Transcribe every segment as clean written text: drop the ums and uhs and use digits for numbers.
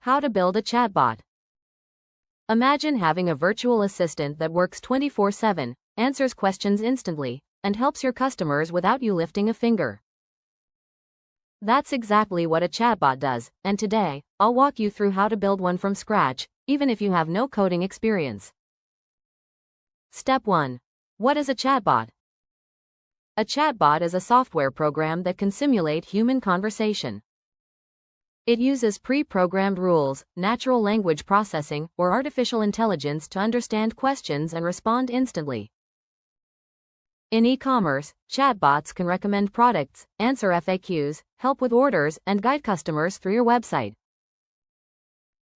How to build a chatbot. Imagine having a virtual assistant that works 24/7, answers questions instantly, and helps your customers without you lifting a finger. That's exactly what a chatbot does, and today, I'll walk you through how to build one from scratch, even if you have no coding experience. Step 1. What is a chatbot? A chatbot is a software program that can simulate human conversation. It uses pre-programmed rules, natural language processing, or artificial intelligence to understand questions and respond instantly. In e-commerce, chatbots can recommend products, answer FAQs, help with orders, and guide customers through your website.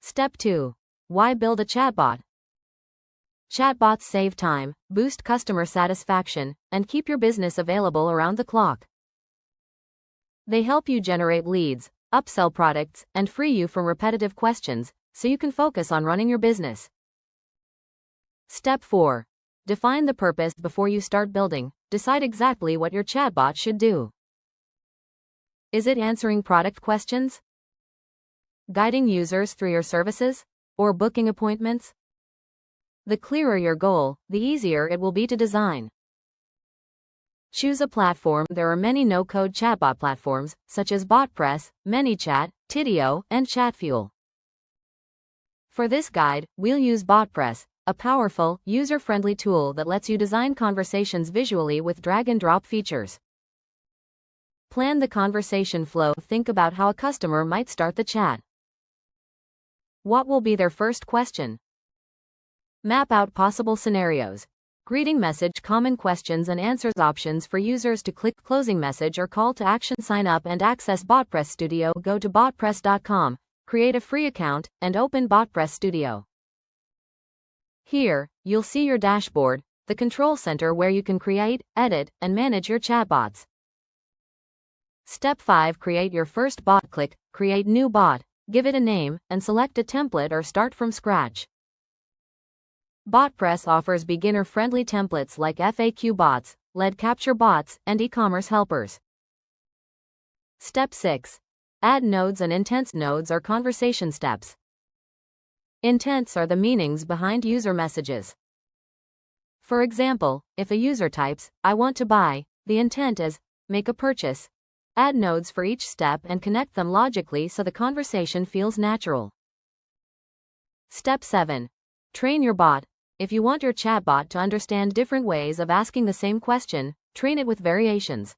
Step 2. Why build a chatbot? Chatbots save time, boost customer satisfaction, and keep your business available around the clock. They help you generate leads, upsell products, and free you from repetitive questions, so you can focus on running your business. Step 4. Define the purpose before you start building. Decide exactly what your chatbot should do. Is it answering product questions? Guiding users through your services? Or booking appointments? The clearer your goal, the easier it will be to design. Choose a platform. There are many no-code chatbot platforms, such as Botpress, ManyChat, Tidio, and Chatfuel. For this guide, we'll use Botpress, a powerful, user-friendly tool that lets you design conversations visually with drag-and-drop features. Plan the conversation flow. Think about how a customer might start the chat. What will be their first question? Map out possible scenarios. Greeting message, common questions and answers, options for users to click, closing message or call to action. Sign up and access Botpress Studio. Go to botpress.com, create a free account, and open Botpress Studio. Here, you'll see your dashboard, the control center where you can create, edit, and manage your chatbots. Step 5. Create your first bot. Click Create New Bot, give it a name, and select a template or start from scratch. Botpress offers beginner-friendly templates like FAQ bots, lead capture bots, and e-commerce helpers. Step 6. Add nodes and intents. Nodes are conversation steps. Intents are the meanings behind user messages. For example, if a user types, "I want to buy," the intent is, "Make a purchase." Add nodes for each step and connect them logically so the conversation feels natural. Step 7. Train your bot. If you want your chatbot to understand different ways of asking the same question, train it with variations.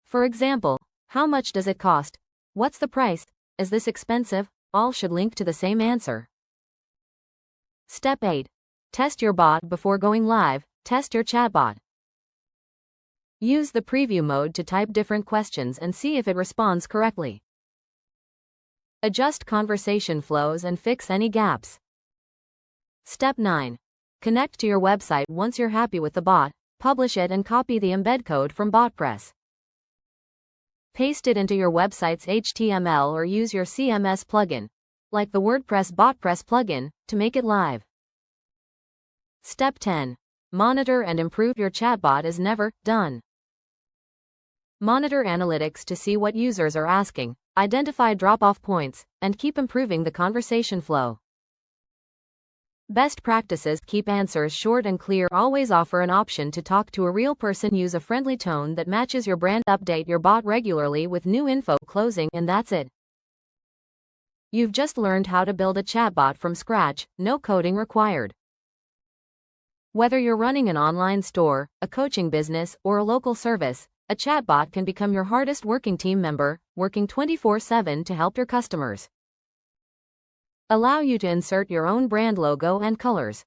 For example, "How much does it cost?" "What's the price?" "Is this expensive?" All should link to the same answer. Step 8. Test your bot before going live. Test your chatbot. Use the preview mode to type different questions and see if it responds correctly. Adjust conversation flows and fix any gaps. Step 9. Connect to your website. Once you're happy with the bot, publish it and copy the embed code from Botpress. Paste it into your website's HTML or use your CMS plugin, like the WordPress Botpress plugin, to make it live. Step 10. Monitor and improve. Your chatbot is never done. Monitor analytics to see what users are asking, identify drop-off points, and keep improving the conversation flow. Best practices: keep answers short and clear. Always offer an option to talk to a real person. Use a friendly tone that matches your brand. Update your bot regularly with new info. Closing, and that's it. You've just learned how to build a chatbot from scratch, no coding required. Whether you're running an online store, a coaching business, or a local service, a chatbot can become your hardest working team member, working 24/7 to help your customers. Allow you to insert your own brand logo and colors.